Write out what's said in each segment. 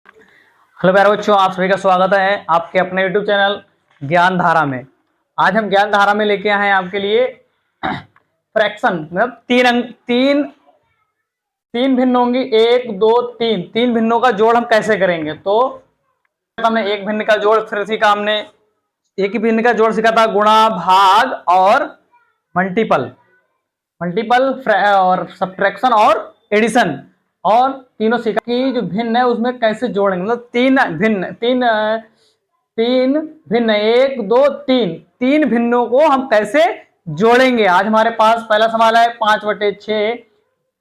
Hello प्यारे बच्चों, आप सभी का स्वागत है आपके अपने YouTube चैनल ज्ञान धारा में। आज हम ज्ञान धारा में लेके आए हैं आपके लिए फ्रैक्शन, मतलब तीन भिन्न होंगी, एक दो तीन, तीन भिन्नों का जोड़ हम कैसे करेंगे। तो हमने एक भिन्न का जोड़ फिर सीखा, हमने एक ही भिन्न का जोड़ सीखा था, गुणा, भाग और मल्टीपल और सब्ट्रैक्शन और एडिशन, और तीनों सीखा कि जो भिन्न है उसमें कैसे जोड़ेंगे। मतलब तीन भिन्न, एक दो तीन, तीन भिन्नों को हम कैसे जोड़ेंगे। आज हमारे पास पहला सवाल है 5/6,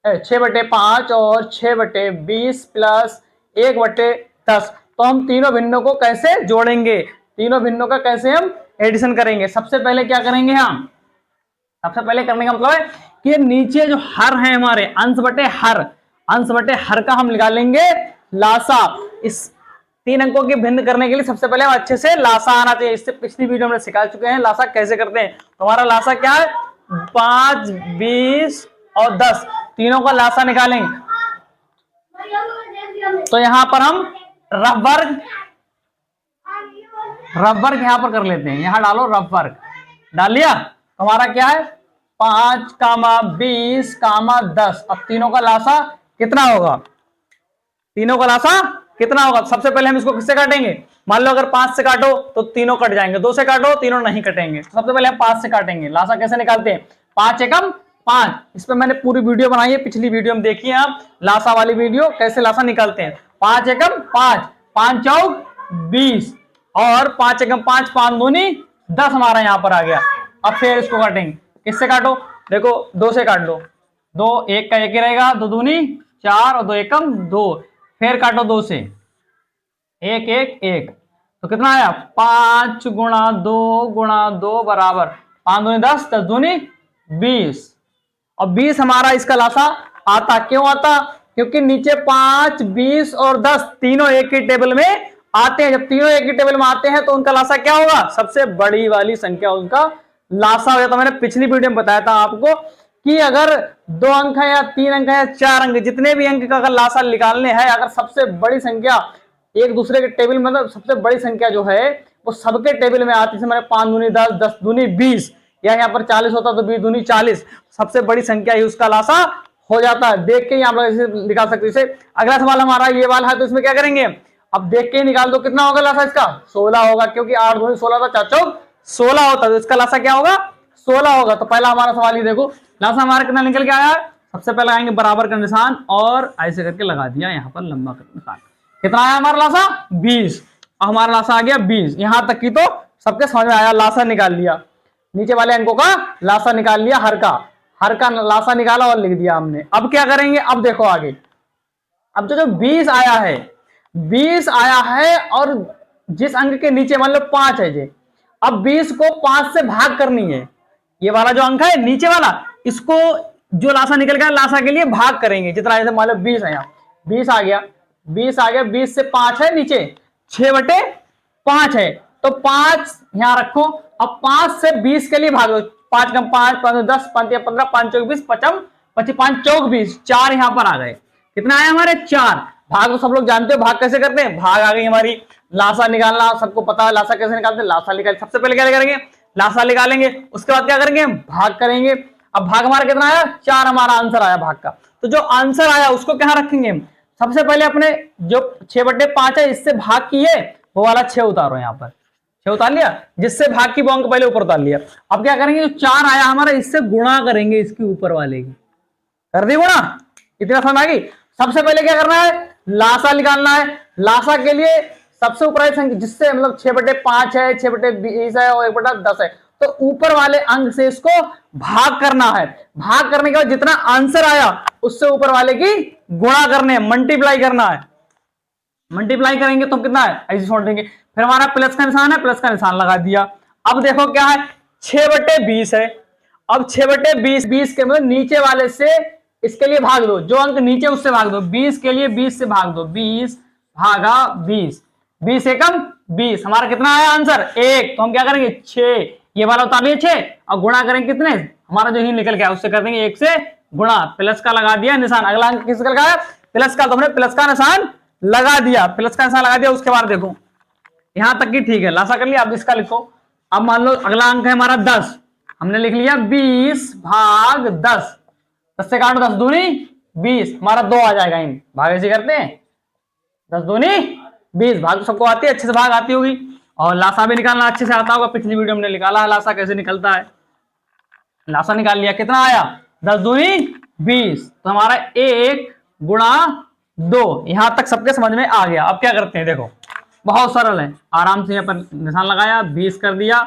6/5 और 6/20 प्लस 1/10। तो हम तीनों भिन्नों को कैसे जोड़ेंगे, तीनों भिन्नों का कैसे हम एडिशन करेंगे। सबसे पहले क्या करेंगे हम, सबसे पहले करने का मतलब है कि नीचे जो हर है हमारे अंश बटे हर का हम निकालेंगे लासा। इस तीन अंकों के भिन्न करने के लिए सबसे पहले हम अच्छे से लासा आना चाहिए। इससे पिछली वीडियो में सिखा चुके हैं लासा कैसे करते हैं। तो हमारा लासा क्या है, 5, 20 और 10, तीनों का लासा निकालेंगे। तो यहां पर हम रफ वर्ग यहां पर कर लेते हैं। यहां डालो रफ वर्ग, डाल लिया। तो हमारा क्या है 5, 20, 10। अब तीनों का लासा कितना होगा, तीनों का लासा कितना होगा। सबसे पहले हम इसको किससे काटेंगे, मान लो अगर 5 से काटो तो तीनों कट जाएंगे, 2 से काटो तीनों नहीं कटेंगे। तो सबसे पहले हम 5 से काटेंगे। लासा कैसे निकालते हैं, 5 एकम 5। इस पर मैंने पूरी वीडियो बनाई है, पिछली वीडियो में देखिए आप लासा वाली वीडियो, कैसे लासा निकालते हैं। 5 एकम 5, 5 चौक 20 और 5 एकम 5, 5 दूनी 10 हमारा यहाँ पर आ गया। अब फिर इसको काटेंगे, किससे काटो, देखो 2 से काट लो, 2 एक का एक ही रहेगा, 2 दूनी 4 और 2 एकम 2। फिर काटो 2 से, 1 1 1, तो कितना आया 5 गुणा 2 बराबर 5 दूनी 10, 10 दूनी 20। और 20 हमारा इसका लासा आता, क्यों आता, क्योंकि नीचे 5, 20 और 10 तीनों एक ही टेबल में आते हैं। जब तीनों एक ही टेबल में आते हैं तो उनका लासा क्या होगा, सबसे बड़ी वाली संख्या उनका लासा हो जाता। मैंने पिछली वीडियो में बताया था आपको कि अगर 2 अंक है या 3 अंक है या 4 अंक, जितने भी अंक का अगर लासा निकालने हैं, अगर सबसे बड़ी संख्या एक दूसरे के टेबल में, मतलब सबसे बड़ी संख्या जो है वो सबके टेबल में आती है। मैंने 5 दूनी 10, 10 दूनी 20, या यहाँ पर 40 होता तो 20 दूनी 40, सबसे बड़ी संख्या ही उसका लासा हो जाता है। देख के ही आप लोग इसे निकाल सकते हैं। इसे अगला सवाल हमारा ये वाला है, तो इसमें क्या करेंगे, अब देख के ही निकाल दो कितना होगा लासा इसका, 16 होगा, क्योंकि 8 दूनी 16 था, 4 चौक 16 होता है, तो इसका लासा क्या होगा 16 होगा। तो पहला हमारा सवाल ही देखो, लासा हमारा कितना निकल के आया, सबसे पहले आएंगे बराबर का निशान और ऐसे करके लगा दिया यहाँ पर लंबा का निशान। कितना आया हमारा लासा 20, हमारा लासा आ गया 20। यहां तक की तो सबके समझ में आया, लासा निकाल लिया, नीचे वाले अंकों का लासा निकाल लिया, हर का लासा निकाला और लिख दिया हमने। अब क्या करेंगे, अब देखो आगे, अब जो 20 आया है, 20 आया है और जिस अंक के नीचे मान लो 5 है जे, अब 20 को 5 से भाग करनी है। ये वाला जो अंक है नीचे वाला, इसको जो लासा निकल गया लासा के लिए भाग करेंगे। जितना जैसे मान लो 20 है, यहाँ 20 आ गया, 20 आ गया, 20 से 5 है नीचे, 6/5 है, तो 5 यहां रखो। अब 5 से 20 के लिए भागो, 5 कम 5, 5 10, 5 15, 5 चौक 20, 25, 5 चौक 20, 4 यहां पर आ गए। कितना आया हमारे 4। भाग तो सब लोग जानते हो, भाग कैसे करते हैं, भाग आ गई हमारी। लासा निकालना सबको पता है, लासा कैसे निकालते हैं, लासा निकाल, सबसे पहले क्या करेंगे, लासा निकालेंगे, उसके बाद क्या करेंगे, भाग करेंगे। अब भाग हमारा कितना आया 4, हमारा आंसर आया भाग का। तो जो आंसर आया उसको क्या रखेंगे, सबसे पहले अपने जो 6/5 है इससे भाग किए वो वाला 6 उतारो, यहाँ पर 6 उतार लिया, जिससे भाग की वो अंक पहले ऊपर उतार लिया। अब क्या करेंगे, जो 4 आया हमारा इससे गुणा करेंगे, इसके ऊपर वाले की कर दी गुणा। इतना समझ आ गई। सबसे पहले क्या करना है, लासा निकालना है। लासा के लिए सबसे ऊपर वाली संख्या जिससे, मतलब 6/5 है, 6/20 है और 1/10 है, तो ऊपर वाले अंक से इसको भाग करना है। भाग करने के बाद जितना आंसर आया उससे ऊपर वाले की गुणा करने, मल्टीप्लाई करना है। मल्टीप्लाई करेंगे तो कितना है, ऐसे छोड़ देंगे। फिर हमारा प्लस का निशान है, प्लस का निशान लगा दिया। अब देखो क्या है, 6/20 है। अब 6/20, 20 के मतलब नीचे वाले से इसके लिए भाग दो, जो अंक नीचे उससे भाग दो। 20 के लिए 20 से भाग दो, 20 भागा 20, 20 एकम 20, हमारा कितना आया आंसर 1। तो हम क्या करेंगे 6, ये वाला उतार लिए 6 और गुणा करेंगे कितने, हमारा जो ही निकल गया उससे कर देंगे 1 से गुणा, प्लस का लगा दिया निशान। अगला अंक किस निकल गया, प्लस का, तो हमने प्लस का निशान लगा दिया, प्लस का निशान लगा दिया, उसके बाद देखो यहां तक की ठीक है, लासा कर लिया। अब इसका लिखो। अब मान लो अगला अंक है हमारा 10, हमने लिख लिया 20 भाग 10, 10 से काटो 10 दूनी 20, हमारा 2 आ जाएगा। इन भाग ऐसे करते हैं, 10 दूनी 20, भाग तो सबको आती है, अच्छे से भाग आती होगी। और लासा भी निकालना अच्छे से आता होगा, पिछली वीडियो में निकाला है लासा कैसे निकलता है। लासा निकाल लिया, कितना आया 10 दूनी 20, तो हमारा 1 गुणा 2, यहां तक सबके समझ में आ गया। अब क्या करते हैं, देखो बहुत सरल है, आराम से यहाँ पर निशान लगाया, 20 कर दिया,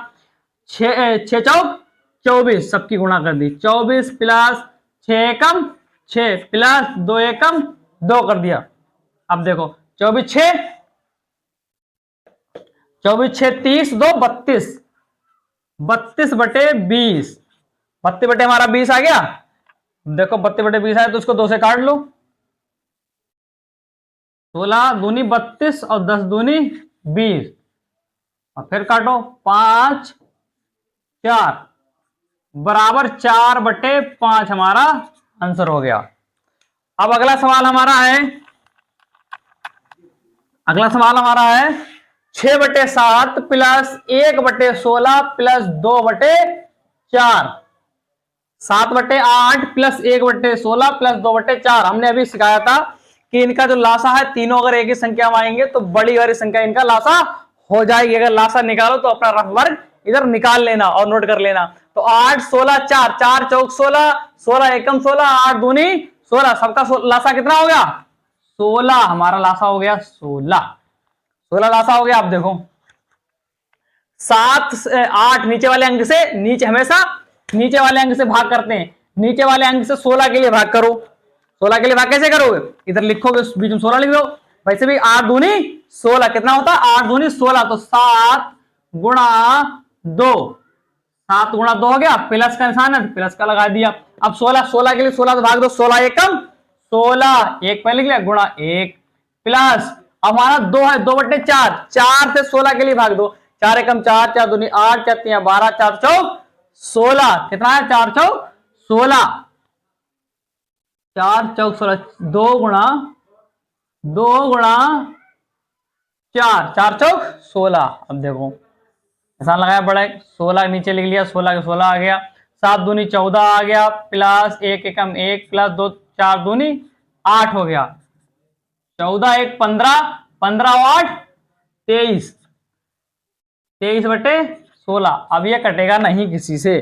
6 चौक 24, सबकी गुणा कर दी, 24 प्लस 6 एकम 6 प्लस 2 एकम 2 कर दिया। अब देखो 24 6 30 2 32, 32 बटे 20, 32 बटे हमारा 20 आ गया। देखो 32 बटे 20 आया तो उसको 2 से काट लो, 16 दूनी 32 और 10 दूनी 20, और फिर काटो 5 4 बराबर 4 बटे 5 हमारा आंसर हो गया। अब अगला सवाल हमारा है, 6 बटे 7 प्लस 1 बटे 16 प्लस 2 बटे 4, 7 बटे 8 प्लस 1 बटे 16 प्लस 2 बटे 4। हमने अभी सिखाया था कि इनका जो लासा है, तीनों अगर एक ही संख्या में आएंगे तो बड़ी वाली संख्या इनका लासा हो जाएगी। अगर लासा निकालो तो अपना रफ वर्ग इधर निकाल लेना और नोट कर लेना। तो 8 16 4, 4 चौक 16, 16 एकम 16, 8 दूनी 16, सबका लासा कितना हो गया 16, हमारा लासा हो गया 16 लासा हो गया। आप देखो 7 8 नीचे वाले अंक से, नीचे हमेशा नीचे वाले अंक से भाग करते हैं, नीचे वाले अंक से 16 के लिए भाग करो। 16 के लिए भाग कैसे करोगे, इधर लिखोगे बीच में 16 लिख दो। वैसे भी 8 दूनी 16 कितना होता है 8 दूनी 16, तो 7 गुणा 2, 7 गुणा 2 हो गया, प्लस का निशान है प्लस का लगा दिया। अब 16 के लिए 16 से भाग दो, 16 एकम 16, एक पहले लिख लिया गुणा 1 प्लस, अब हमारा 2 है 2 बटे 4, 4 से 16 के लिए भाग दो, 4 एकम 4, 4 दूनी 8, 4 3 12, 4 चौक 16, कितना है 4 चौक 16, 4 चौक 16, 2 गुणा 4, 4 चौक 16। अब देखो निशान लगाया बड़ा, 16 नीचे लिख लिया, 16 के 16 आ गया, 7 दूनी 14 आ गया, प्लस 1 एकम 1 प्लस 2 4 दूनी 8 हो गया, 14 1 15, 15 और 8 23, 23 बटे 16। अब ये कटेगा नहीं किसी से,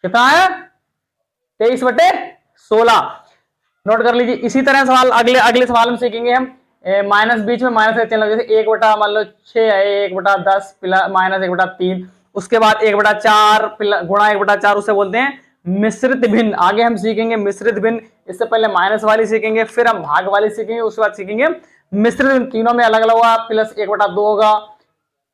कितना है 23 बटे 16, नोट कर लीजिए। इसी तरह सवाल अगले सवाल में सीखेंगे हम, माइनस बीच में माइनस का चिन्ह लगे, जैसे 1 बटा मान लो 6 है, 1 बटा 10 प्लस माइनस 1 बटा 3, उसके बाद 1 बटा 4 गुणा 1 बटा 4, उसे बोलते हैं मिश्रित भिन्न। आगे हम सीखेंगे मिश्रित भिन्न, इससे पहले माइनस वाली सीखेंगे, फिर हम भाग वाली सीखेंगे, उसके बाद सीखेंगे मिश्रित भिन्न। तीनों में अलग अलग होगा, प्लस 1 बटा 2 होगा,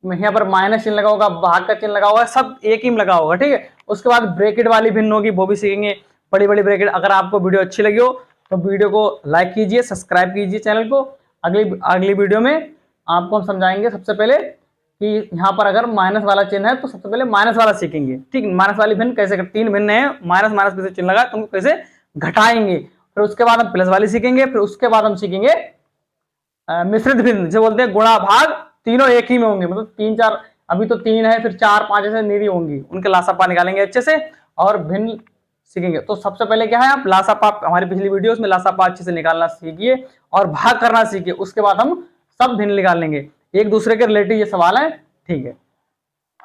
यहाँ पर माइनस चिन्ह लगा होगा, भाग का चिन्ह लगा होगा, सब एक ही में लगा होगा, ठीक है। उसके बाद ब्रैकेट वाली भिन्न होगी, वो भी सीखेंगे, बड़ी बड़ी ब्रैकेट। अगर आपको वीडियो अच्छी लगी हो तो वीडियो को लाइक कीजिए, सब्सक्राइब कीजिए चैनल को। अगली वीडियो में आपको हम समझाएंगे सबसे पहले कि यहाँ पर अगर माइनस वाला चिन्ह है तो सबसे पहले माइनस वाला सीखेंगे, ठीक। माइनस वाली भिन्न कैसे, 3 भिन्न है, माइनस माइनस पे चिन्ह लगा तुमको कैसे घटाएंगे, फिर उसके बाद हम प्लस वाली सीखेंगे, फिर उसके बाद हम सीखेंगे मिश्रित भिन्न, जिसे बोलते हैं गुणा भाग, तीनों एक ही में होंगे, मतलब 3 4, अभी तो 3 है, फिर 4 5 ऐसे निरी होंगी, उनके लासापा निकालेंगे अच्छे से और भिन्न सीखेंगे। तो सबसे पहले क्या है, आप लासापा, हमारी पिछली वीडियोस में लासापा अच्छे से निकालना सीखिए और भाग करना सीखिए, उसके बाद हम सब भिन्न निकाल लेंगे। एक दूसरे के रिलेटिव ये सवाल है, ठीक है।